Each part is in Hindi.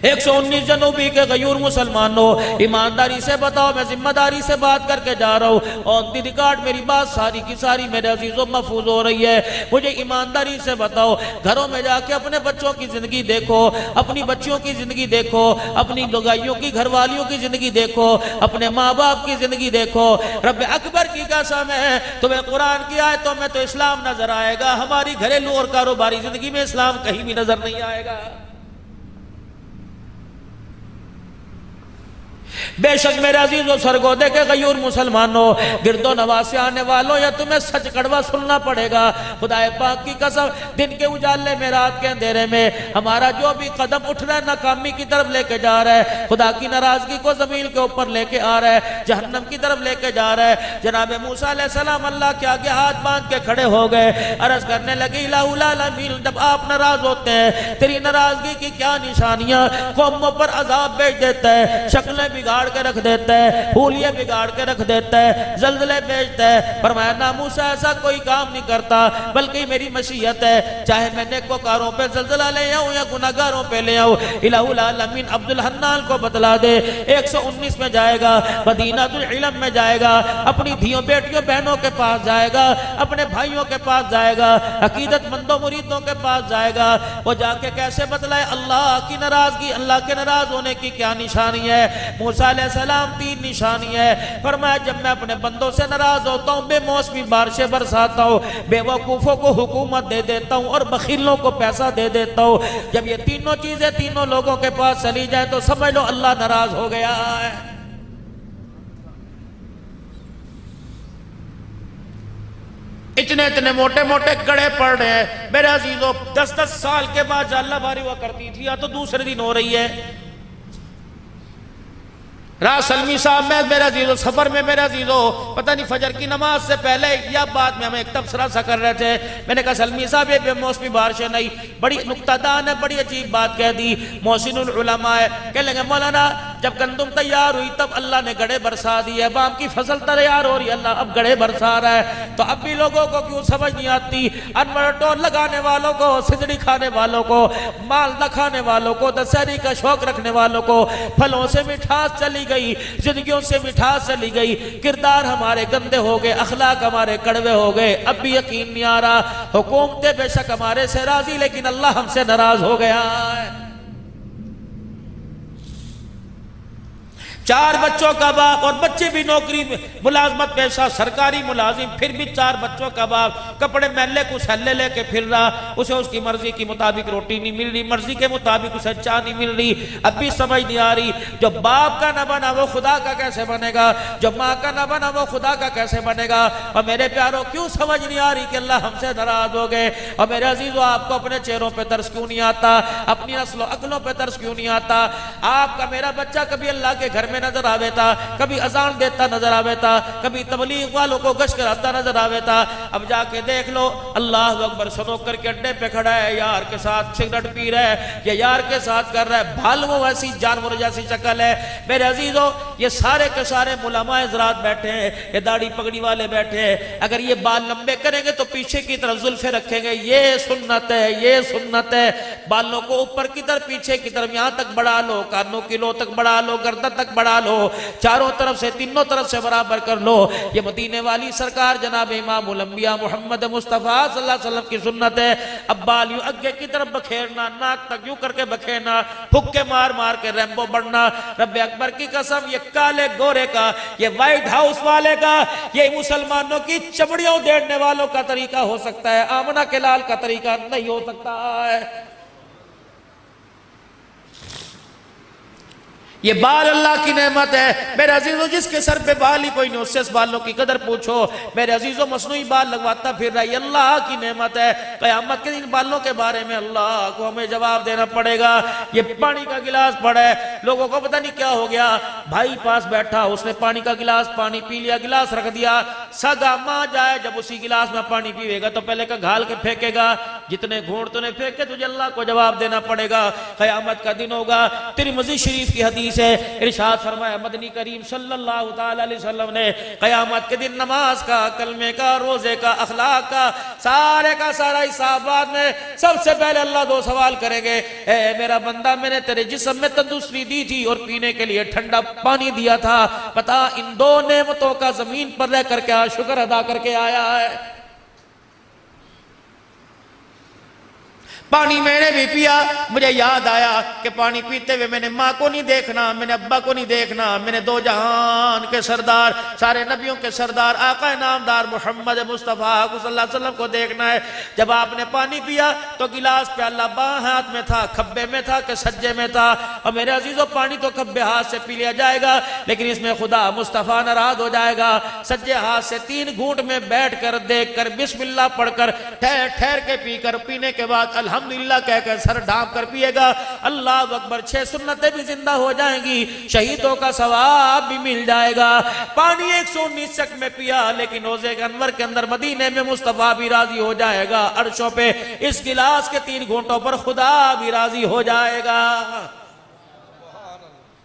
119 जनूबी के गयूर मुसलमानों, ईमानदारी से बताओ, मैं जिम्मेदारी से बात करके जा रहा हूँ। ऑन द रिकॉर्ड मेरी बात सारी की सारी मेरे अजीजों महफूज हो रही है। मुझे ईमानदारी से बताओ, घरों में जाके अपने बच्चों की जिंदगी देखो, अपनी बच्चियों की जिंदगी देखो, अपनी लुगाइयों की घरवालियों की जिंदगी देखो, अपने माँ बाप की जिंदगी देखो। रब अकबर की कसम है, तुम्हें कुरान की आयतों में तो इस्लाम नजर आएगा, हमारी घरेलू और कारोबारी जिंदगी में इस्लाम कहीं भी नजर नहीं आएगा। बेशक मेरे अजीजों सरगोदे के गयूर मुसलमानों, गिरदो नवाज से आने वालों, या तुम्हें सच कड़वा सुनना पड़ेगा। खुदाए पाक की कसम, दिन के उजाले में, रात के अंधेरे में हमारा जो भी कदम उठ रहा है नाकामी की तरफ लेके जा रहा है, खुदा की नाराजगी को जमीन के ऊपर लेके आ रहा है, जहन्नम की तरफ लेके जा रहा है। जनाब मूसा अलैहिस्सलाम अल्लाह के आगे हाथ बांध के खड़े हो गए, अर्ज करने लगे इलाहुल आलमीन, जब आप नाराज होते हैं तेरी नाराजगी की क्या निशानियां, कौमों पर अजाब भेज देता है, शक्लें बिगाड़ के रख देता है, हुलिये बिगाड़ के रख देता है, जल्जले भेजता है। फरमाया ना मूसा ऐसा कोई काम नहीं करता, बल्कि मेरी मशीयत है, चाहे मैं नेकोकारों पे जल्जला ले आऊं या गुनाहगारों पे ले आऊं। इलाहुल आलमीन अब्दुल हन्नान को बतला दे, 119 में जाएगा, मदीनातुल इल्म में जाएगा, अपनी धियों बेटियों बहनों के पास जाएगा, अपने भाइयों के पास जाएगा, अकीदतमंदों मुरीदों के पास जाएगा। वो जाके कैसे बतलाए अल्लाह की नाराजगी, अल्लाह के नाराज होने की क्या निशानी है। मूसा अलैहिस्सलाम 3 निशानी है। फरमाया जब मैं अपने बंदों से नाराज होता हूँ, बेमौसमी बारिशें बरसाता हूँ, बेवकूफों को हुकूमत दे देता हूँ और बखीलों को पैसा दे देता हूँ। जब ये तीनों चीजें तीनों लोगों के पास चली जाए तो समझ लो अल्लाह नाराज हो गया है। इतने इतने मोटे मोटे गड़े पड़ रहे हैं मेरे अजीजों। 10-10 साल के बाद जाल्ला बारी हुआ करती थी, या तो दूसरे दिन हो रही है। राज सलमी साहब में मेरा जीरो सफर में, मेरा जीरो पता नहीं फजर की नमाज से पहले या बाद में हमें एक तबसरा सा कर रहे थे। मैंने कहा सलमी साहब ये बेमौसमी बारिशें नहीं, बड़ी नुक्तादान है, बड़ी अजीब बात कह दी। मोहसिनुल उलमा है, कह लेंगे मौलाना जब गंदुम तैयार हुई तब अल्लाह ने गड़े बरसा दी है, बाम की फसल तैयार हो रही है, अल्लाह अब गड़े बरसा रहा है। तो अब भी लोगों को क्यों समझ नहीं आती? अनवर टोल लगाने वालों को, सिजड़ी खाने वालों को, माल न खाने वालों को, दशहरी का शौक रखने वालों को फलों से मिठास चली गई, जिंदगियों से मिठास चली गई, किरदार हमारे गंदे हो गए, अखलाक हमारे कड़वे हो गए। अब भी यकीन नहीं आ रहा, हुकूमतें बेशक हमारे से राजी लेकिन अल्लाह हमसे नाराज हो गया है। 4 बच्चों का बाप, और बच्चे भी नौकरी मुलाजमत पेशा, सरकारी मुलाजिम, फिर भी 4 बच्चों का बाप, कपड़े मैले कुछ हल्ले लेके फिर रहा, उसे उसकी मर्जी के मुताबिक रोटी नहीं मिल रही, मर्जी के मुताबिक उसे चाय नहीं मिल रही। अब भी समझ नहीं आ रही, जो बाप का ना बना वो खुदा का कैसे बनेगा, जो माँ का ना बना वो खुदा का कैसे बनेगा। और मेरे प्यारों क्यों समझ नहीं आ रही कि अल्लाह हमसे नाराज हो गए। और मेरे अजीजों आपको अपने चेहरों पर तरस क्यों नहीं आता, अपनी नस्लों अकलों पर तरस क्यों नहीं आता? आपका मेरा बच्चा कभी अल्लाह के घर में नजर आवे था, कभी अजान देता नजर आवे था, कभी तबलीग वालों को गश्त कराता नजर आवे था। अब जाके देख लो अल्लाह अकबर सनोकर के अड्डे पे खड़ा है, यार के साथ सिगरेट पी रहा है, ये यार के साथ कर रहा है, भालू वैसी जानवर जैसी शक्ल है। मेरे अजीजों ये सारे के सारे मुलामा हज़रात बैठे हैं, ये दाढ़ी पगड़ी वाले बैठे हैं, अगर ये बाल लंबे करेंगे तो पीछे की तरफ जुल्फे रखेंगे, ये सुन्नत है, ये सुन्नत है। बालों को ऊपर की तरफ पीछे की तरफ यहां तक बढ़ा लो, कानों की लो तक बढ़ा लो, गर्दन तक बढ़ा लो, चारों तरफ से तीनों तरफ से बराबर कर लो। ये मदीने वाली सरकार जनाब इमामुल अंबिया मोहम्मद मुस्तफा सल्लल्लाहु अलैहि वसल्लम की सुन्नत है। अब बाल यूं आगे की तरफ बखेरना, नाक तक यूं करके बखेरना, फुक्के मार मार के रैम्बो बढ़ना। रब्बे अकबर की कसम ये काले गोरे का, ये व्हाइट हाउस वाले का, ये मुसलमानों की चमड़ियों उधेड़ने वालों का तरीका हो सकता है, आमना के लाल का तरीका नहीं हो सकता है। ये बाल अल्लाह की नेमत है मेरे अजीजों, जिसके सर पे बाल ही कोई नहीं उससे इस बालों की कदर पूछो। मेरे अजीजों मसनूई बाल लगवाता फिर रहा है, अल्लाह की नेमत है। क़यामत के दिन बालों के बारे में अल्लाह को हमें जवाब देना पड़ेगा। ये पानी का गिलास पड़ा है, लोगों को पता नहीं क्या हो गया, भाई पास बैठा उसने पानी का गिलास पानी पी लिया, गिलास रख दिया, सगा माँ जाए जब उसी गिलास में पानी पीवेगा तो पहले का घाल के फेंकेगा, जितने घूंट तूने फेंके तुझे अल्लाह को जवाब देना पड़ेगा। क़यामत का दिन होगा। तिरमिज़ी शरीफ की हदीस है, इरशाद फरमाया मदनी करीम सल्लल्लाहु ताला अलैहि वसल्लम ने क़यामत के दिन नमाज का, कलमे का, रोजे का, अखलाक का सारे का सारा हिसाब बाद में सबसे पहले अल्लाह दो सवाल करेंगे। ए मेरा बंदा, मैंने तेरे जिस्म में तंदुरुस्ती दी थी और पीने के लिए ठंडा पानी दिया था, बता इन दो नेमतों का जमीन पर रह कर क्या शुक्र अदा करके आया है? पानी मैंने भी पिया, मुझे याद आया कि पानी पीते हुए मैंने माँ को नहीं देखना, मैंने अब्बा को नहीं देखना, मैंने दो जहान के सरदार, सारे नबियों के सरदार, आका नामदार मोहम्मद मुस्तफ़ा सल्लल्लाहु अलैहि वसल्लम को देखना है। जब आपने पानी पिया तो गिलास प्याला बाएं हाथ में था, खब्बे में था कि सज्जे में था? और मेरे अजीजों, पानी तो खब्बे हाथ से पी लिया जाएगा, लेकिन इसमें खुदा मुस्तफ़ा नाराज हो जाएगा। सज्जे हाथ से 3 घूंट में बैठ कर, देख कर, बिस्मिल्लाह पढ़कर, ठहर ठहर के पीकर, पीने के बाद अल्हम्दुलिल्लाह कहकर सर ढांप कर पिएगा। अल्लाह अकबर, 6 सुन्नतें भी जिंदा हो जाएंगी, शहीदों का सवाब भी मिल जाएगा। पानी 119 शक में पिया, लेकिन रोज़े के अनवर के अंदर मदीने में मुस्तफ़ा भी राजी हो जाएगा। अर्शों पे इस गिलास के 3 घूंटों पर खुदा भी राजी हो जाएगा।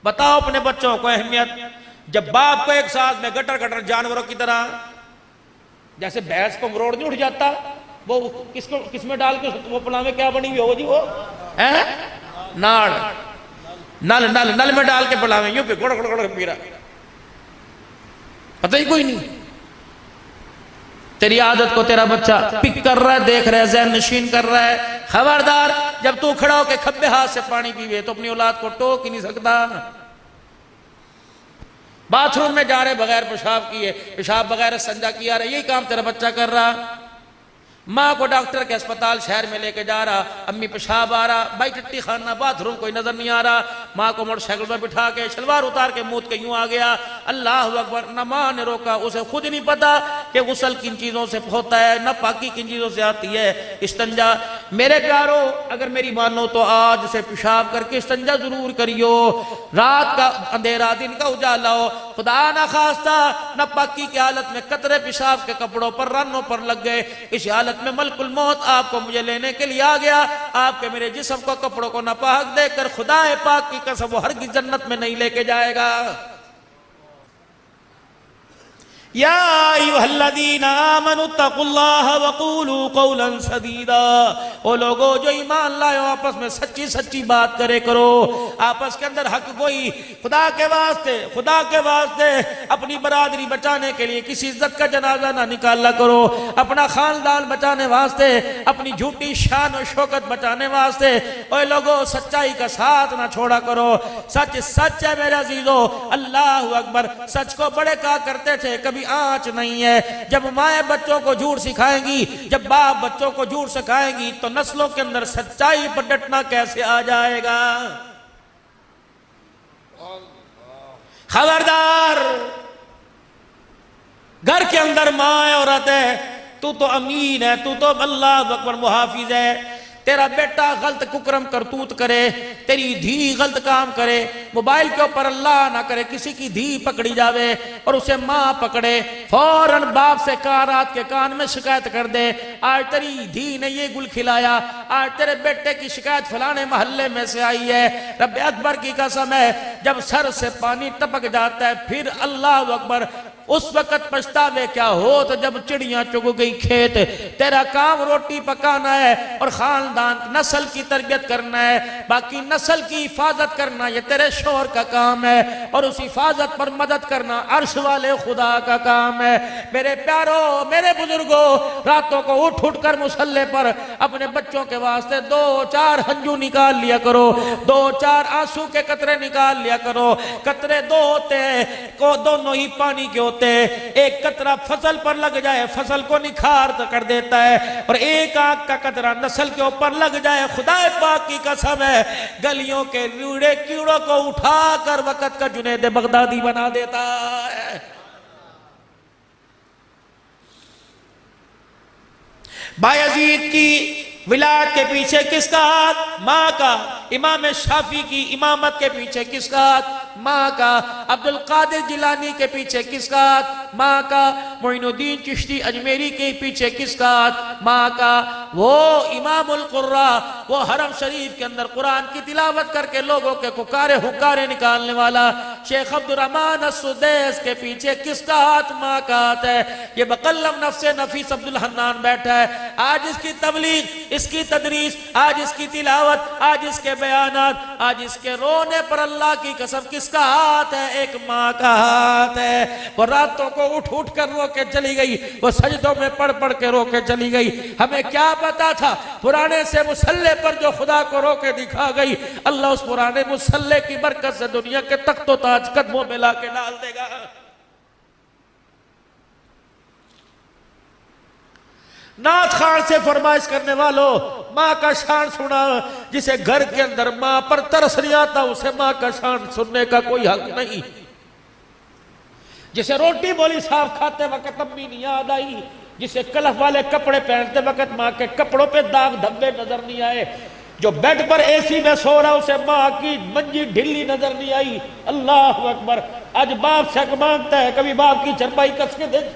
बताओ अपने बच्चों को अहमियत। जब बाप को एक साथ में गटर गटर जानवरों की तरह, जैसे भैंस को मरोड़ नहीं उठ जाता, वो किसमें डाल के वो पला में क्या बनी हुई हो जी, वो है नाड़, नल नल नल में डाल के पला में यूं पे गुड़ गुड़ गुड़ पी रहा, पता ही कोई नहीं। तेरी आदत को तेरा बच्चा पिक कर रहा है, देख रहा है, ज़हन नशीन कर रहा है। खबरदार, जब तू खड़ा होकर खब्बे हाथ से पानी पीवे तो अपनी औलाद को टोक ही नहीं सकता। बाथरूम में जा रहे बगैर पेशाब किए, पेशाब बगैर संजा किया रहा, यही काम तेरा बच्चा कर रहा। माँ को डॉक्टर के अस्पताल शहर में लेके जा रहा, अम्मी पेशाब आ रहा, भाई टट्टी खाना, बाथरूम कोई नजर नहीं आ रहा, माँ को मोटरसाइकिल पर बिठा के शलवार उतार के मुंह के यूं आ गया। अल्लाह अकबर, न माँ ने रोका, उसे खुद नहीं पता कि गुस्ल किन चीजों से होता है, न पाकी किन चीजों से आती है, इस्तंजा। मेरे प्यारो, अगर मेरी मानो तो आज से पेशाब करके इस्तंजा जरूर करियो। रात का अंधेरा, दिन का उजाला हो, खुदा ना खास्ता न पाकी की हालत में कतरे पेशाब के कपड़ों पर, रनों पर लग गए, इस हालत में मलकुल मौत आपको मुझे लेने के लिए आ गया। आपके मेरे जिस्म को, कपड़ों को नापाक देखकर खुदा पाक की कसम वो हरगिज़ जन्नत में नहीं लेके जाएगा। या अय्युहल्लज़ीना आमनु तक़ुल्लाह वक़ूलू क़ौलन सदीदा। ओ लोगो जो ईमान लाए हो, आपस में सच्ची सच्ची बात करे करो। आपस के अंदर हक कोई, खुदा के वास्ते अपनी बरादरी बचाने के लिए किसी इज्जत का जनाजा ना निकाला करो। अपना खानदान बचाने वास्ते, अपनी झूठी शान और शौकत बचाने वास्ते ओ लोगो सच्चाई का साथ ना छोड़ा करो। सच सच है मेरे अजीजों, अल्लाह अकबर। सच को बड़े कहा करते थे, कभी आंच नहीं है। जब माए बच्चों को झूठ सिखाएंगी, जब बाप बच्चों को झूठ सिखाएंगी, तो नस्लों के अंदर सच्चाई पर डटना कैसे आ जाएगा? खबरदार, घर के अंदर माँ औरत है, तू तो अमीन है, तू तो अल्लाह अकबर मुहाफिज है। तेरा बेटा गलत कुकरम करतूत करे, तेरी धी गलत काम करे, मोबाइल के ऊपर अल्लाह ना करे किसी की धी पकड़ी जावे और उसे माँ पकड़े, फौरन बाप से रात के कान में शिकायत कर दे, आज तेरी धी ने ये गुल खिलाया, आज तेरे बेटे की शिकायत फलाने मोहल्ले में से आई है। रब अकबर की कसम है, जब सर से पानी टपक जाता है फिर अल्लाह अकबर, उस वक्त पछतावे क्या हो तो जब चिड़ियां चुग गई खेत। तेरा काम रोटी पकाना है और खानदान नस्ल की तरबियत करना है, बाकी नस्ल की हिफाजत करना ये तेरे शोहर का काम है और उस हिफाजत पर मदद करना अर्श वाले खुदा का काम है। मेरे प्यारो, मेरे बुजुर्गो, रातों को उठ उठ कर मुसल्ले पर अपने बच्चों के वास्ते 2-4 हंजू निकाल लिया करो, 2-4 आंसू के कतरे निकाल लिया करो। कतरे 2 होते हैं, को दोनों ही पानी के होते। एक कतरा फसल पर लग जाए, फसल को निखार कर देता है, और एक आंख का कतरा नस्ल के ऊपर लग जाए, खुदा पाक की कसम है, गलियों के लीड़े कीड़ों को उठाकर वक्त का जुनैद बगदादी बना देता है। बायजीद की विलायत के पीछे किसका हाथ? माँ का। इमाम शाफी की इमामत के पीछे किसका हाथ? माँ का। अब्दुल कादिर जिलानी के पीछे किसका हाथ? माँ का। मोइनुद्दीन चिश्ती अजमेरी के पीछे किसका हाथ? माँ का। वो इमामुल कुर्रा, वो हरम शरीफ के अंदर कुरान की तिलावत करके लोगों के कुकारे हुकारे निकालने वाला शेख अब्दुर्रहमान अस्सुदैस के पीछे किसका हाथ? माँ का हाथ है। ये बकल्लम नफ्से नफीस अब्दुल हन्नान बैठा है, आज इसकी तबलीग, इसकी तदरीस, आज इसकी तिलावत, आज इसके बयानात, आज इसके रोने पर अल्लाह की कसम किसका हाथ है? एक माँ का हाथ है। वो रातों को उठ उठ कर रो के चली गई, वो सजदों में पढ़ पढ़ के रो के चली गई। हमें क्या पता था पुराने से मुसल्ले पर जो खुदा को रो के दिखा गई, अल्लाह उस पुराने मुसल्ले की बरकत से दुनिया के तख्तो ताज कदमों में ला के डाल देगा। नाथ खान से फरमाइश करने वालों, माँ का शान सुना। जिसे घर के अंदर माँ पर तरस नहीं आता उसे माँ का शान सुनने का कोई हक नहीं। जिसे रोटी बोली साफ खाते वक्त अम्मी नहीं याद आई, जिसे कलफ वाले कपड़े पहनते वक्त माँ के कपड़ों पे दाग धब्बे नजर नहीं आए, जो बेड पर एसी में सो रहा उसे माँ की मंजी ढिल्ली नजर नहीं आई। अल्लाह अकबर। आज बाप से मांगता है, कभी बाप की चरपाई कस के दे।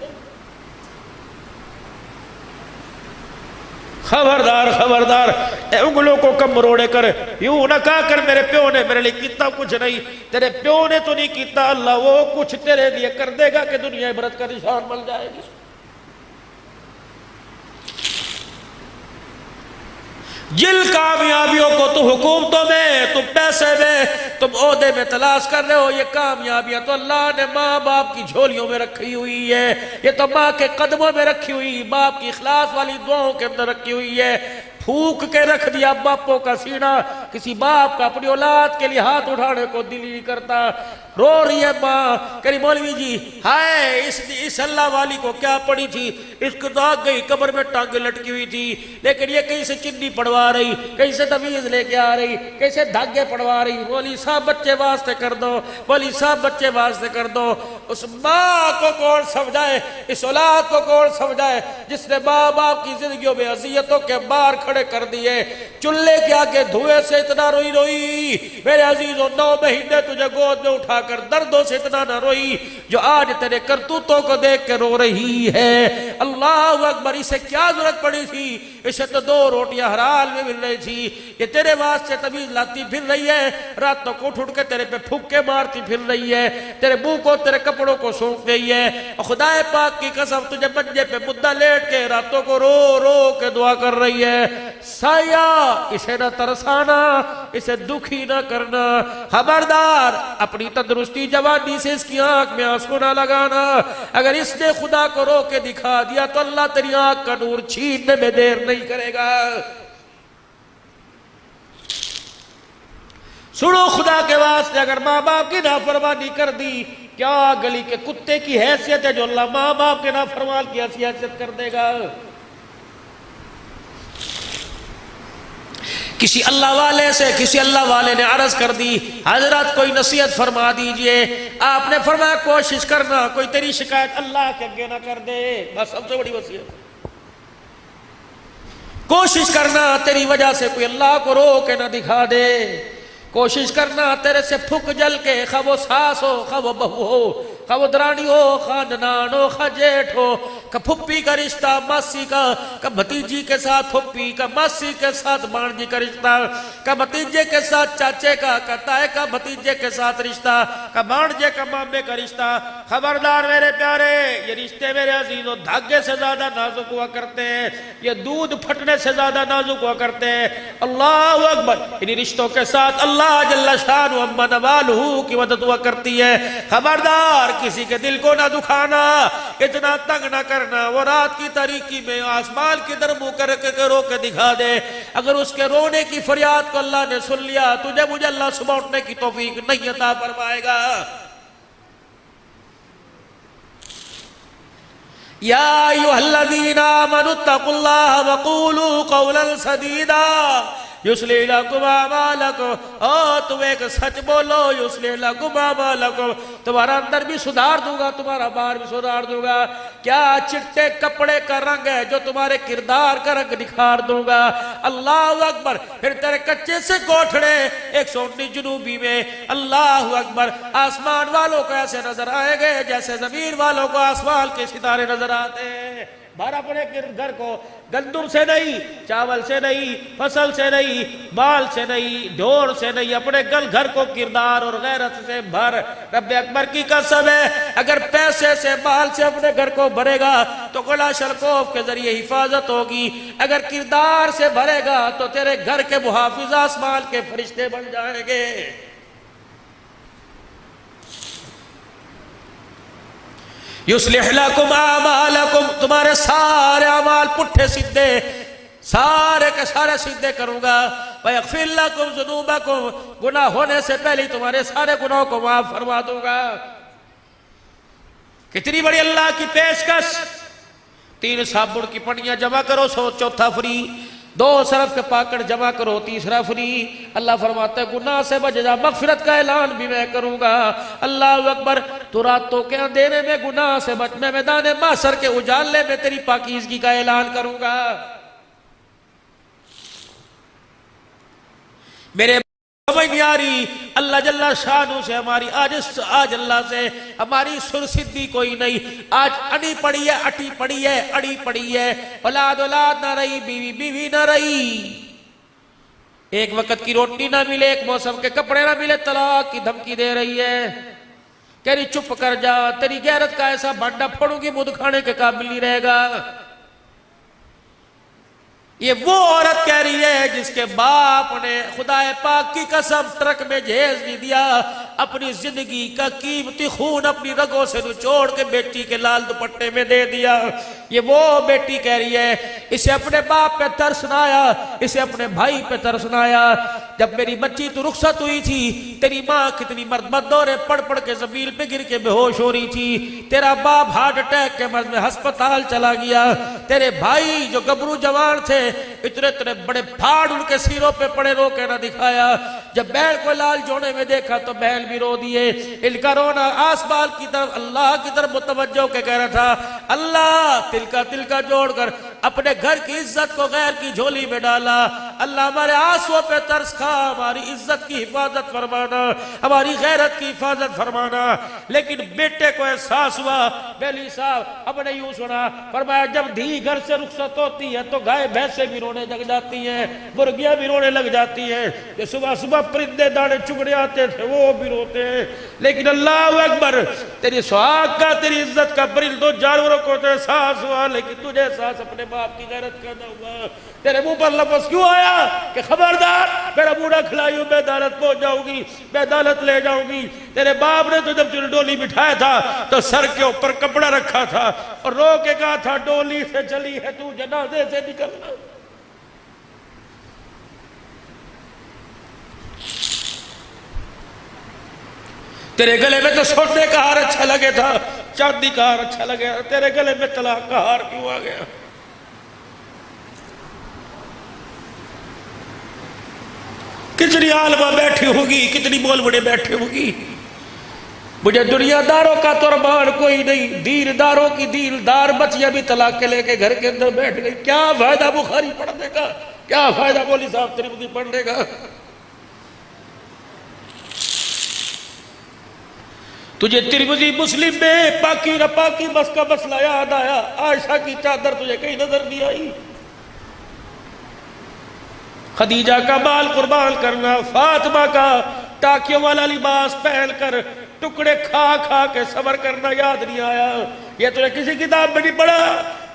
खबरदार खबरदार, उंगलों को कम मरोड़े कर, यूं ना कहा कर मेरे प्यो ने मेरे लिए कितना कुछ नहीं। तेरे प्यो ने तो नहीं किया, अल्लाह वो कुछ तेरे लिए कर देगा कि दुनिया इबरत का निशान बन जाएगी। जिन कामयाबियों को तुम हुकूमतों में, तुम पैसे में, तुम ओहदे में तलाश कर रहे हो, ये कामयाबियां तो अल्लाह ने माँ बाप की झोलियों में रखी हुई है। ये तो माँ के कदमों में रखी हुई, बाप की इखलास वाली दुआओं के अंदर रखी हुई है। फूक के रख दिया बापों का सीना। किसी बाप का अपनी औलाद के लिए हाथ उठाने को दिल नहीं करता। रो रही है माँ, करी मौलवी जी हाय इस अल्लाह वाली को क्या पड़ी थी, इसको तो आग गई, कब्र में टांगे लटकी हुई थी, लेकिन ये कहीं से चिन्नी पड़वा रही, कहीं से तवीज लेके आ रही, कैसे धागे पड़वा रही। मौलवी साहब बच्चे वास्ते कर दो, मौलवी साहब बच्चे वास्ते कर दो। उस माँ को कौन समझाए, इस औलाद को कौन समझाए जिसने माँ बाप की जिंदगियों में अजियतों के बार खड़े कर दिए। चूल्हे के आगे धुएं से इतना रोई रोई मेरे अजीजों, 9 महीने तुझे गोद में उठाकर दर्दों से इतना ना रोई जो आज तेरे करतूतों को देख के रो रही है। अल्लाह अकबर। इसे क्या जरूरत पड़ी थी, इसे तो 2 रोटियां हराल में मिल रही थी, ये तेरे वास्ते तवीज लाती फिर रही है, रातों को उठ के तेरे पे फुक्के मारती फिर रही है, तेरे मुंह को तेरे कपड़ों को सूंघ गई है। और खुदाए पाक की कसम तुझे मंजे पे मुद्दा लेट के रातों को रो रो के दुआ कर रही है, साया इसे ना तरसाना, इसे दुखी ना करना। खबरदार अपनी तंदुरुस्ती जवानी से इसकी आंख में आंसू ना लगाना। अगर इसने खुदा को रो के दिखा दिया तो अल्लाह तेरी आंख का नूर छीनने में देर नहीं करेगा। सुनो खुदा के वास्ते, अगर माँ बाप की नाफरमानी कर दी, क्या गली के कुत्ते की हैसियत है जो अल्लाह माँ बाप के नाफरमान की हैसियत कर देगा। किसी अल्लाह वाले से किसी अल्लाह वाले ने अर्ज कर दी, हजरत कोई नसीहत फरमा दीजिए। आपने फरमाया कोशिश करना कोई तेरी शिकायत अल्लाह के आगे ना कर दे। बस सबसे बड़ी वसीयत, कोशिश करना तेरी वजह से कोई अल्लाह को रो के ना दिखा दे। कोशिश करना तेरे से फुक जल के, खा वो सास हो, खा वो बहू हो, खा वो दरानी हो, खा ननान हो, खा जेठ हो, का फुप्पी का रिश्ता, मासी का भतीजी के साथ फुप्पी का, मासी के साथ भांजी का रिश्ता, का भतीजे के साथ चाचे का ताए का भतीजे के साथ रिश्ता, का भांजे का मामे का रिश्ता। खबरदार मेरे प्यारे, ये रिश्ते मेरे अजीजों धागे से ज्यादा नाजुक हुआ करते हैं, ये दूध फटने से ज्यादा नाजुक हुआ करते हैं। अल्लाह अकबर। इन रिश्तों के साथ अल्लाह जल्ला शान अम्मा नवालहू की मदद हुआ करती है। खबरदार किसी के दिल को ना दुखाना, इतना तंग ना करना। वो रात की तारीकी में आसमान की तरफ मुंह करके रो के दिखा दे, अगर उसके रोने की फरियाद को अल्लाह ने सुन लिया, तुझे मुझे अल्लाह सुबह उठने की तौफीक नहीं अता फरमाएगा। या अय्युहल्लज़ीना आमनुत्तकुल्लाह वक़ूलू क़ौलन सदीदा। युस्लिह लकुम अमालकुम, ओ तुम एक सच बोलो, युस्लिह लकुम अमालकुम, तुम्हारा अंदर भी सुधार दूंगा, तुम्हारा बाहर भी सुधार दूंगा। क्या चिट्टे कपड़े का रंग है जो तुम्हारे किरदार का रंग निखार दूंगा। अल्लाह अकबर। फिर तेरे कच्चे से कोठड़े 119 जनूबी में, अल्लाह अकबर, आसमान वालों को ऐसे नजर आएंगे जैसे जमीन वालों को आसमान के सितारे नजर आते हैं। भर अपने घर को गंदुम से नहीं, चावल से नहीं, फसल से नहीं, बाल से नहीं, ढोर से नहीं, अपने घर को किरदार और गैरत से भर। रब्बे अकबर की कसम है, अगर पैसे से माल से अपने घर को भरेगा तो कला शलकोफ के जरिए हिफाजत होगी, अगर किरदार से भरेगा तो तेरे घर के मुहाफिज आसमान के फरिश्ते बन जाएंगे। युस्लिह लकुम अमालकुम, तुम्हारे सारे अमाल पुट्ठे सीधे, सारे के सारे सीधे करूंगा। वयग़फ़िर लकुम ज़ुनूबकुम, गुनाह होने से पहले तुम्हारे सारे गुनाहों को माफ फरमा दूंगा। कितनी बड़ी अल्लाह की पेशकश। 3 साबुन की पनियां जमा करो, 100 चौथा फ्री। 2 सरफ के पाकट जमा करो, 3रा फ्री। अल्लाह फरमाता है गुनाह से बच जा, मगफिरत का ऐलान भी मैं करूंगा। अल्लाह अकबर। तो रातों के अंधेरे में गुनाह से बच, मैं मैदान मासर के उजाले में तेरी पाकीज़गी का ऐलान करूंगा। मेरे समझ नहीं आ रही, अल्लाह जल्ला शानू से हमारी आज अल्लाह से हमारी सुरसिद्धि कोई नहीं। आज अड़ी पड़ी है, अटी पड़ी है, अड़ी पड़ी है, औलाद औलाद ना रही, बीवी बीवी ना रही, एक वक्त की रोटी ना मिले, एक मौसम के कपड़े ना मिले, तलाक की धमकी दे रही है। कह रही चुप कर जा, तेरी गैरत का ऐसा भांडा फोड़ूंगी मुंह खाने के काबिल नहीं रहेगा। ये वो औरत कह रही है जिसके बाप ने खुदाए पाक की कसम ट्रक में जहेज नहीं दिया, अपनी जिंदगी का कीमती खून अपनी रगों से निचोड़ के बेटी के लाल दुपट्टे में दे दिया। ये वो बेटी कह रही है, इसे अपने बाप पे तरस ना आया, इसे अपने भाई पे तरस ना आया। जब मेरी बच्ची तो रुखसत हुई थी, तेरी माँ कितनी मर्द दौरे पड़ पड़ के जमीन पे गिर के बेहोश हो रही थी, तेरा बाप हार्ट अटैक के मर्ज में अस्पताल चला गया, तेरे भाई जो गबरू जवान थे इतने इतने बड़े फाड़ उनके सिरों पे पड़े, रो के ना दिखाया। जब बैल को लाल जोड़े में देखा तो बैल भी रो दिए। इनका रोना आसमान की तरफ, अल्लाह की तरफ मुतवज्जो के कह रहा था, अल्लाह तिलका जोड़कर अपने घर की इज्जत को गैर की झोली में डाला। अल्लाह हमारे आंसुओं पे तरस खा, हमारी इज्जत की हिफाजत फरमाना, हमारी गैरत की हिफाजत फरमाना। लेकिन बेटे को एहसास हुआ, बेली साहब हमने यूं सुना, फरमाया जब धी घर से रुखसत होती है तो गाय भैंसे भी रोने लग जाती हैं, मुर्गियां भी रोने लग जाती हैं, कि सुबह सुबह परिंदे दाने चुगड़े आते थे वो भी रोते हैं। लेकिन अल्लाह अकबर, तेरी सुहाग का, तेरी इज्जत का परिंदों जानवरों को तो एहसास हुआ, लेकिन तुझे एहसास अपने बाप की गैरत का न हुआ। तेरे मुंह पर लफ्ज़ क्यों आया कि खबरदार मेरा बूढ़ा खिलाई हूं, मैं अदालत पहुंच जाऊंगी, मैं अदालत ले जाऊंगी। तेरे बाप ने तो जब डोली बिठाया था तो सर के ऊपर कपड़ा रखा था और रो के कहा था, डोली से चली है तू जनाजे से निकलना। तेरे गले में तो सोने का हार अच्छा लगे था, चांदी का हार अच्छा लगे, तेरे गले में तलाक का हार क्यों आ गया? कितनी आलमा बैठी होगी, कितनी बोलबड़े बैठे होगी। मुझे दुनियादारों का तुरबान कोई नहीं, दीनदारों की दीनदार बच्चियां भी तलाक के लेके घर के अंदर बैठ गई। क्या फायदा बुखारी पढ़ने का, क्या फायदा मौलवी साहब तिरमिज़ी पढ़ने का? तुझे तिरमिज़ी मुस्लिम में पाकी न पाकी बस का मसला याद आया, आयशा की चादर तुझे कहीं नजर नहीं आई, खदीजा का बाल कुर्बान करना, फातिमा का टाकियों वाला लिबास पहनकर टुकड़े खा खा के सबर करना याद नहीं आया। ये तुझे किसी किताब में नहीं पढ़ा।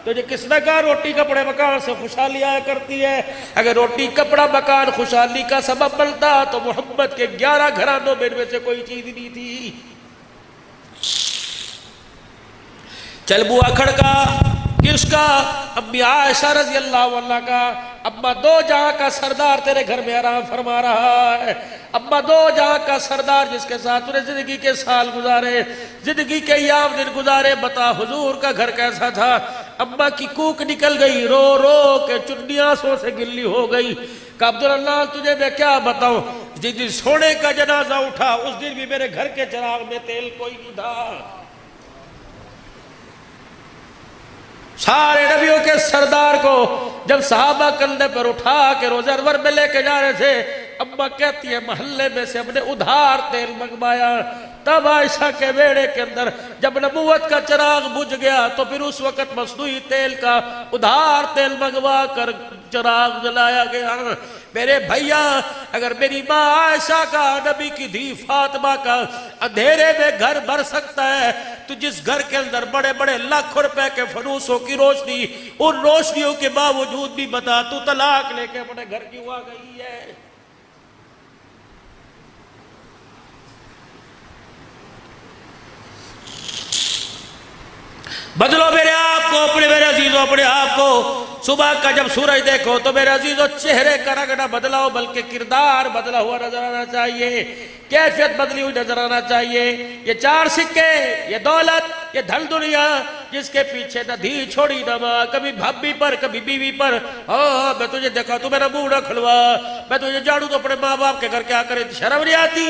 तुझे किसने कहा रोटी कपड़े मकान से खुशहाली आया करती है? अगर रोटी कपड़ा मकान खुशहाली का सबब बनता तो मोहम्मद के 11 घरानों में से कोई चीज नहीं थी। चल बुआ खड़का किसका? अम्मी आयशा रज़ी अल्लाह अन्हा का। अम्मा दो जहां का सरदार तेरे घर में आराम फरमा रहा है। अम्मा दो जहां का सरदार जिसके साथ तूने जिंदगी के साल गुजारे, जिंदगी के याम दिन गुजारे, बता हुजूर का घर कैसा था? अम्मा की कूक निकल गई, रो रो के चुन्नी आंसुओं से गिल्ली हो गई। कहा अब्दुल अल्लाह तुझे मैं क्या बताऊं, जिस दिन सोने का जनाजा उठा उस दिन भी मेरे घर के चिराग में तेल कोई नहीं था। सारे नबियों के सरदार को जब सहाबा कंधे पर उठा के रोज़े अनवर में लेके जा रहे थे, अम्मा कहती है महल्ले में से हमने उधार तेल मंगवाया। तब आयशा के बेड़े के अंदर जब नबूवत का चिराग बुझ गया तो फिर उस वक्त मसनूई तेल का उधार तेल मंगवा कर चिराग जलाया गया। मेरे भैया, अगर मेरी माँ आयशा का, नबी की धी फातिमा का अंधेरे में घर भर सकता है, तो जिस घर के अंदर बड़े बड़े लाखों रुपए के फनूसों की रोशनी, उन रोशनियों के बावजूद भी बता तू तलाक लेके अपने घर क्यों आ गई है? बदलो मेरे आप को, अपने मेरे अजीजों अपने आप को। सुबह का जब सूरज देखो तो मेरे अजीजों चेहरे का रंग ना बदलाओ, बल्कि किरदार बदला हुआ नजर आना चाहिए, कैफियत बदली हुई नजर आना चाहिए। ये चार सिक्के, ये दौलत, ये धन दुनिया, जिसके पीछे न धी छोड़ी न माँ, कभी भाभी पर कभी बीवी पर। हाँ, मैं तुझे देखा तू मेरा मुंह न खुलवा, मैं तुझे झाड़ू तो अपने माँ बाप के घर क्या करे, शर्म नहीं आती?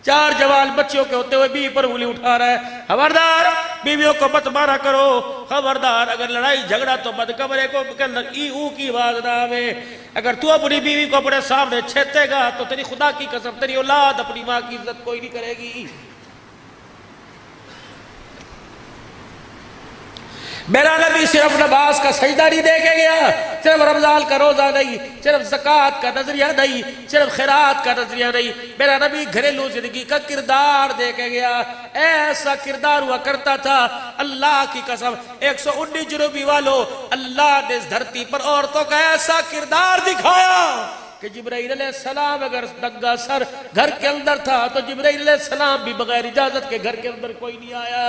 चार जवान बच्चियों के होते हुए बीवी पर उंगली उठा रहा है। खबरदार, बीवियों को मत मारा करो। खबरदार, अगर लड़ाई झगड़ा तो मत कमरे को के अंदर ई ऊ की आवाज ना आवे। अगर तू अपनी बीवी को अपने सामने छेतेगा तो तेरी खुदा की कसम तेरी औलाद अपनी माँ की इज्जत कोई नहीं करेगी। मेरा नबी सिर्फ नमाज का सजदा नहीं दे के गया, सिर्फ रमजान का रोजा नहीं, सिर्फ ज़कात का नजरिया नहीं, सिर्फ खैरात का नजरिया नहीं, मेरा नबी घरेलू जिंदगी का किरदार दे के गया। ऐसा किरदार हुआ करता था, अल्लाह की कसम 119 जुनूबी वालों, अल्लाह ने इस धरती पर औरतों का ऐसा किरदार दिखाया कि जिब्राइल अलैहिस्सलाम अगर नंगा सर घर के अंदर था तो जिब्राइल अलैहिस्सलाम भी बगैर इजाजत के घर के अंदर कोई नहीं आया।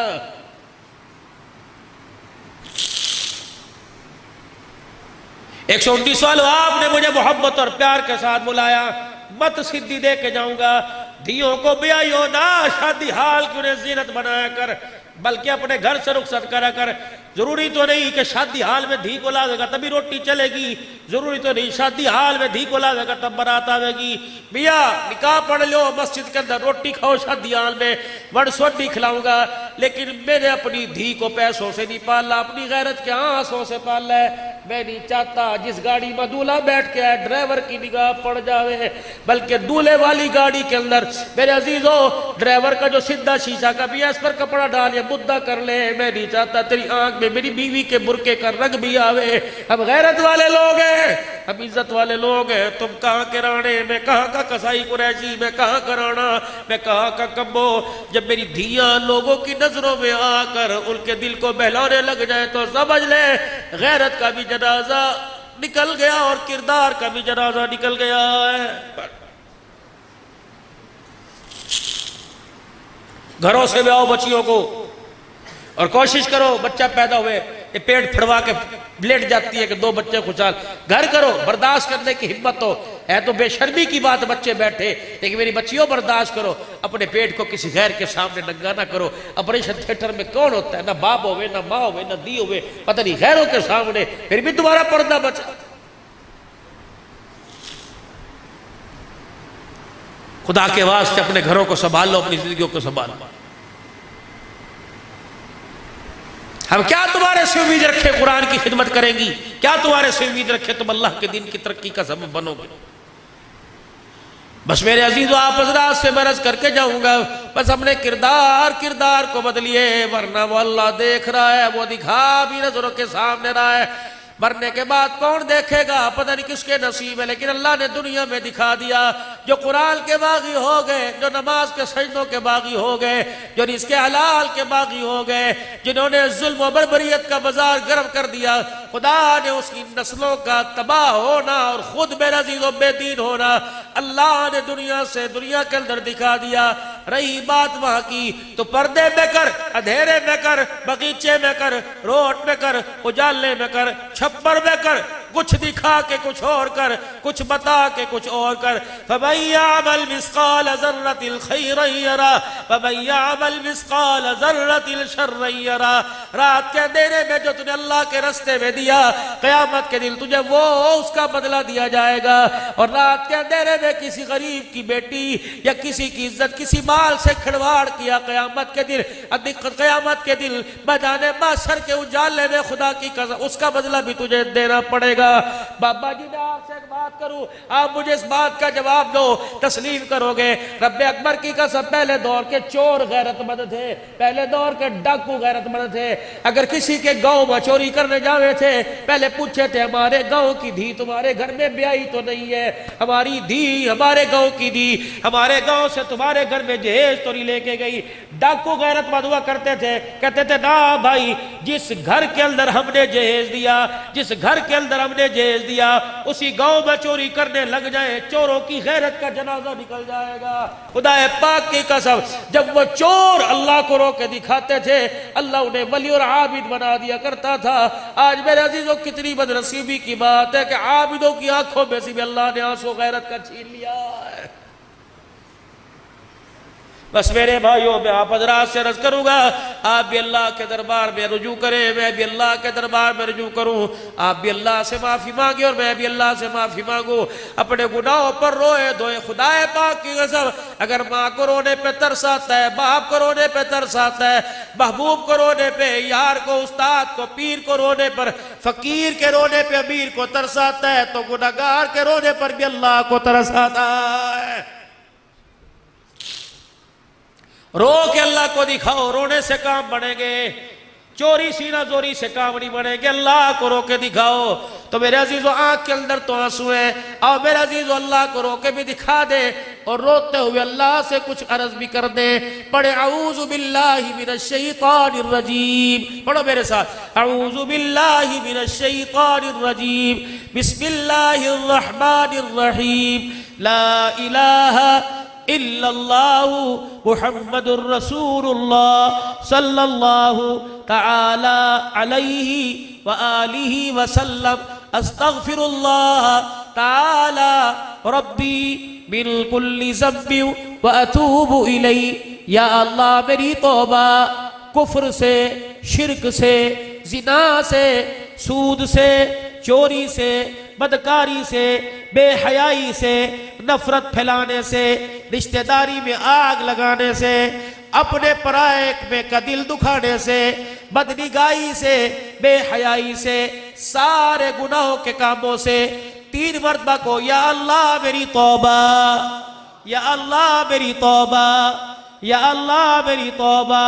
119 साल आपने मुझे मोहब्बत और प्यार के साथ बुलाया, मत सिद्धि दे के जाऊंगा। धियों को ब्याहियो ना शादी हाल की उन्हें जीनत बनाया कर, बल्कि अपने घर से रुखसत करा कर। जरूरी तो नहीं कि शादी हाल में धी को लावेगा तभी रोटी चलेगी, जरूरी तो नहीं शादी हाल में धी को लावेगा तब बारात आवेगी। भैया निकाह पढ़ लो, मस्जिद के अंदर रोटी खाओ, शादी हाल में बड़ सोटी खिलाऊंगा, लेकिन मैंने अपनी धी को पैसों से नहीं पाला, अपनी गैरत के आंसों से पाला है। मैं नहीं चाहता जिस गाड़ी में दूल्हा बैठ के आए ड्राइवर की निगाह पड़ जावे, बल्कि दूल्हे वाली गाड़ी के अंदर मेरे अजीजों ड्राइवर का जो सीधा शीशा का भी है इस पर कपड़ा डाल या मुद्दा कर ले। मैं नहीं चाहता तेरी आंख में मेरी बीवी के बुरके का रंग भी आवे। हम गैरत वाले लोग हैं, हम इज्जत वाले लोग हैं। तुम कहाँ के राणे, मैं कहाँ का कसाई कुरैशी, मैं कहाँ का राणा, मैं कहाँ का कब्बो। जब मेरी धियां लोगों की नजरों में आकर उनके दिल को बहलाने लग जाए तो समझ ले गैरत का भी जनाजा निकल गया और किरदार का भी जनाजा निकल गया है। घरों से भी आओ बच्चियों को और कोशिश करो बच्चा पैदा हुए ये पेट फड़वा के लेट जाती है कि दो बच्चे खुशहाल। घर करो, बर्दाश्त करने की हिम्मत हो, है तो बेशर्मी की बात बच्चे बैठे, लेकिन मेरी बच्चियों बर्दाश्त करो। अपने पेट को किसी गैर के सामने नंगा ना करो। ऑपरेशन थिएटर में कौन होता है, ना बाप होवे ना माँ होवे ना दी होवे, पता नहीं गैरों के सामने, फिर भी तुम्हारा पर्दा बचा। खुदा के वास्ते अपने घरों को संभाल लो, अपनी जिंदगियों को संभाल लो। हम क्या तुम्हारे से उम्मीद रखे कुरान की खिदमत करेंगी, क्या तुम्हारे से उम्मीद रखे तुम अल्लाह के दिन की तरक्की का सबब बनोगे। बस मेरे अजीजों आप हजरात से मैं अर्ज करके जाऊंगा, बस हमने किरदार को बदलिए, वरना वो अल्लाह देख रहा है, वो दिखा भी नजरों के सामने रहा है। मरने के बाद कौन देखेगा पता नहीं किसके नसीब है, लेकिन अल्लाह ने दुनिया में दिखा दिया। जो कुरान के बागी हो गए, जो नमाज के सजदों के बागी हो गए, जो रिज़्क़े हलाल के बागी हो गए, जिन्होंने जुल्म और बर्बरियत का बाजार गर्म कर दिया, खुदा ने उसकी नस्लों का तबाह होना और खुद बेनज़ीर बेदीन होना अल्लाह ने दुनिया के अंदर दिखा दिया। रही बात वहां की तो पर्दे में कर, अंधेरे में कर, बगीचे में कर, रोड में कर, उजाले में कर, छप्पर में कर, कुछ दिखा के कुछ और कर, कुछ बता के कुछ और कर। फमन यअमल मिस्काल ज़र्रतिल खैरन यरा वमन यअमल मिस्काल ज़र्रतिल शर्रन यरा। रात के अंधेरे में जो तूने अल्लाह के रास्ते में दिया, क़यामत के दिन तुझे वो उसका बदला दिया जाएगा। और रात के अंधेरे में किसी गरीब की बेटी या किसी की इज्जत, किसी माल से खिलवाड़ किया, क़यामत के दिन मैदान माशर के उजाले में खुदा की कसम उसका बदला भी तुझे देना पड़ेगा। बाबा जी मैं आपसे एक बात करूं, आप मुझे इस बात का जवाब दो, तस्लीम करोगे? रब्बे अकबर की कसम पहले दौर के चोर गैरतमंद थे, पहले दौर के डाकू गैरतमंद थे। अगर किसी के गांव में चोरी करने जावे थे, पहले पूछे थे हमारे गांव की धी तुम्हारे घर में ब्याही तो नहीं है? हमारी धी हमारे गांव की धी हमारे गांव से तुम्हारे घर में जहेज तो नहीं लेके गई? डाकू गैरतमंद हुआ करते थे, कहते थे ना भाई, जिस घर के अंदर हमने जहेज दिया, जिस घर के अंदर हमने जहेज दिया, उसी गांव में चोरी करने लग जाए, चोरों की गैरत का जनाजा निकल जाएगा। खुदा पाक की कसम जब वो चोर अल्लाह को रोक के दिखाते थे, अल्लाह उन्हें वली और आबिद बना दिया करता था। आज मेरे अजीजों कितनी बदनसीबी की बात है कि आबिदों की आंखों में से भी अल्लाह ने आंसू गैरत का छीन लिया है। बस मेरे भाइयों मैं आप हजरात से अर्ज करूंगा, आप भी अल्लाह के दरबार में रुजू करें, मैं भी अल्लाह के दरबार में रुजू करूं। आप भी अल्लाह से माफ़ी मांगे और मैं भी अल्लाह से माफ़ी मांगू। अपने गुनाहों पर रोए धोए खुदाए पाक की कसम, अगर माँ को रोने पे तरस आता है, बाप को रोने पे तरस आता है, महबूब को रोने पे, यार को, उस्ताद को, पीर को रोने पर, फकीर के रोने पे अमीर को तरस आता है, तो गुनहगार के रोने पर भी अल्लाह को तरस आता है। रो के अल्लाह को दिखाओ, रोने से काम बनेंगे, चोरी सीना जोरी से काम नहीं बनेंगे। अल्लाह को रो के दिखाओ तो मेरे अजीजों आंख के अंदर तो आंसू है, और मेरे अजीजों अल्लाह को रो के भी दिखा दे और रोते हुए अल्लाह से कुछ अर्ज भी कर दे। पढ़े औज़ु बिल्लाहि मिनश शैतानिर रजीम, पढ़ो मेरे साथ, औज़ु बिल्लाहि मिनश शैतानिर रजीम, बिस्मिल्लाहिर रहमानिर रहीम, ला इलाहा इल्लल्लाहु मुहम्मदुर रसूलुल्लाह सल्लल्लाहु तआला अलैहि व आलिहि व सल्लम, अस्तगफिरुल्लाह तआला रब्बी मिन कुल्ली ज़म्बि व अतूबु इलैहि। या अल्लाह मेरी तौबा कुफ्र से, शिर्क से, जिना से, सूद से, चोरी से, बदकारी से, बेहयाई से, नफरत फैलाने से, रिश्तेदारी में आग लगाने से, अपने पराये में का दिल दुखाने से, बदनिगाही से, बेहयाई से, सारे गुनाहों के कामों से 3 मरतबा को या अल्लाह मेरी तौबा, या अल्लाह मेरी तौबा, या अल्लाह मेरी तौबा।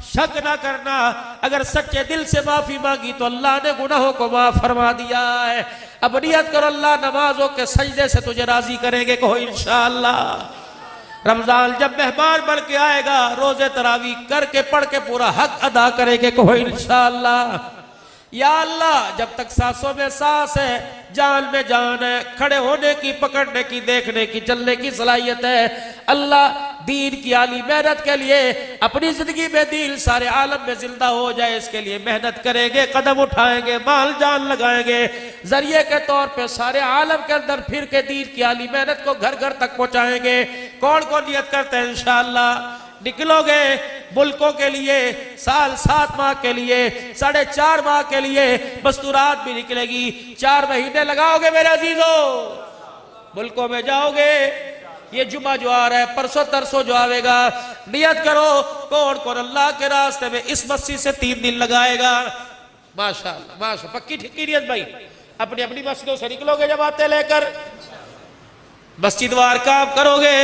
शक ना करना, अगर सच्चे दिल से माफी मांगी तो अल्लाह ने गुनाहों को माफ फरमा दिया है। अब नियत करो अल्लाह नमाजों के सजदे से तुझे राजी करेंगे, कहो इंशाअल्लाह। रमजान जब मेहमान बन के आएगा, रोजे तरावी करके पढ़ के पूरा हक अदा करेंगे, कहो इंशाअल्लाह। या अल्लाह जब तक सांसों में सांस है, जान में जान है, खड़े होने की, पकड़ने की, देखने की, चलने की सलाहियत है, अल्लाह दीन की आली मेहनत के लिए अपनी जिंदगी में दीन सारे आलम में जिंदा हो जाए, इसके लिए मेहनत करेंगे, कदम उठाएंगे, माल जान लगाएंगे, जरिए के तौर पे सारे आलम के अंदर फिर के दीन की आली मेहनत को घर घर तक पहुंचाएंगे। कौन कौन नियत करते हैं इंशाअल्लाह? निकलोगे मुल्कों के लिए, साल 7 माह के लिए, 4.5 माह के लिए, मस्तूरात भी निकलेगी, 4 महीने लगाओगे मेरे अजीजों, मुल्कों में जाओगे। ये जुमा जो आ रहा है, परसों तरसों जो आवेगा, नियत करो कौन कौन अल्लाह के रास्ते में इस मस्जिद से 3 दिन लगाएगा। माशाअल्लाह माशाअल्लाह, पक्की ठिकी नियत भाई, अपनी अपनी मस्जिदों से निकलोगे जमातें लेकर, मस्जिद वार काम करोगे,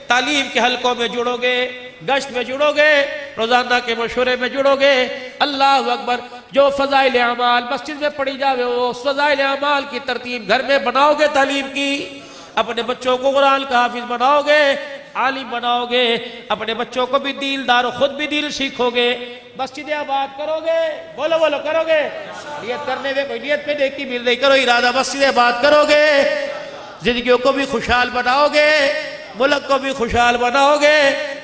तालीम के हलकों में जुड़ोगे, गश्त में जुड़ोगे, रोजाना के मशवरे में जुड़ोगे। अल्लाह अकबर, जो फजाइल अमाल मस्जिद में पढ़ी जावे वो फजाइल अमाल की तरतीब घर में बनाओगे, तालीम की, अपने बच्चों को कुरान का हाफिज बनाओगे, आलिम बनाओगे, अपने बच्चों को भी दीलदार, खुद भी दिल सीखोगे, मस्जिद आबाद करोगे, बोलो बोलो करोगे। नियत करने में कोई नियत पे देखी मिल नहीं, करो इरादा, मस्जिद आबाद करोगे, जिंदगियों को भी खुशहाल बनाओगे, मुल्क को भी खुशहाल बनाओगे,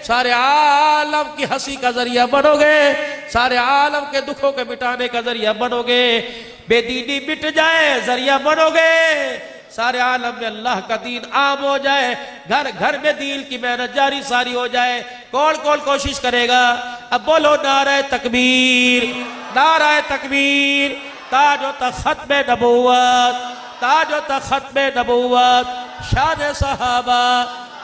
सारे आलम की हंसी का जरिया बनोगे, सारे आलम के दुखों के मिटाने का जरिया बनोगे। बेदीनी मिट जाए, जरिया बनोगे सारे आलम में अल्लाह का दीन आम हो जाए, घर घर में दीन की मेहनत जारी सारी हो जाए। कौन कौन कोशिश करेगा? अब बोलो नारे तकबीर, नारे तकबीर। ताजो तख्त में नबूवत, ताजो तख्त में नबूवत, शान सहाबा,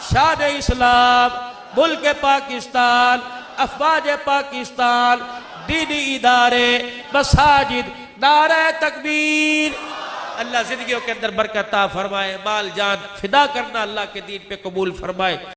शान इस्लाम, मुल्क पाकिस्तान, अफवाज पाकिस्तान, दीनी इदारे, मसाजिद, नारे तकबीर। अल्लाह जिंदगियों के अंदर बरकत अता फरमाए, माल जान फिदा करना अल्लाह के दीन पे कबूल फरमाए।